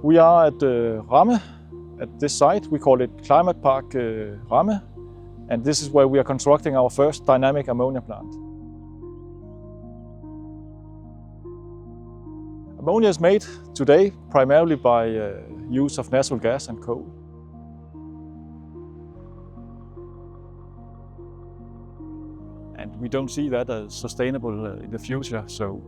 We are at Ramme, at this site. We call it Climate Park Ramme, and this is where we are constructing our first dynamic ammonia plant. Ammonia is made today primarily by use of natural gas and coal. And we don't see that as sustainable in the future. So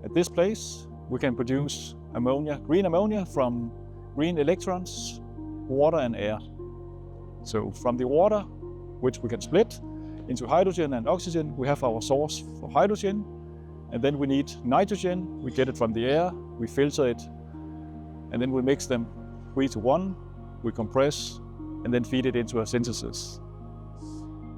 at this place, we can produce ammonia, green ammonia from green electrons, water and air. So from the water, which we can split into hydrogen and oxygen, we have our source for hydrogen. And then we need nitrogen. We get it from the air, we filter it, and then we mix them 3:1. We compress and then feed it into a synthesis.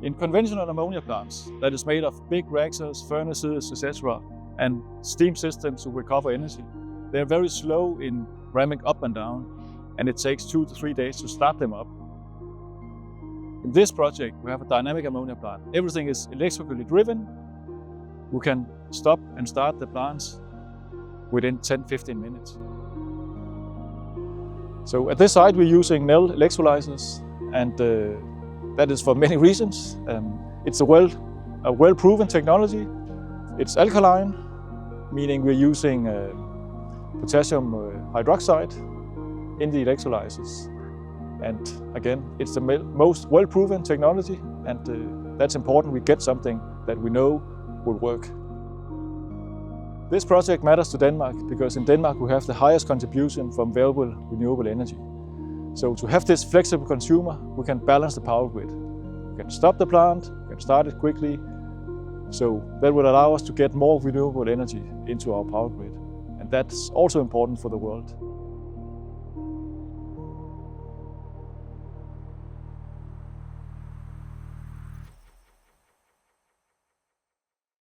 In conventional ammonia plants, that is made of big reactors, furnaces, etc., and steam systems to recover energy, they're very slow in ramming up and down, and it takes 2 to 3 days to start them up. In this project, we have a dynamic ammonia plant. Everything is electrically driven. We can stop and start the plants within 10-15 minutes. So at this site, we're using Nel electrolysers, and that is for many reasons. It's a well-proven technology. It's alkaline, meaning we're using potassium hydroxide in the electrolysers. And again, it's the most well-proven technology, and that's important. We get something that we know will work. This project matters to Denmark because in Denmark we have the highest contribution from variable renewable energy. So to have this flexible consumer, we can balance the power grid. We can stop the plant, we can start it quickly. So that will allow us to get more renewable energy into our power grid. And that's also important for the world.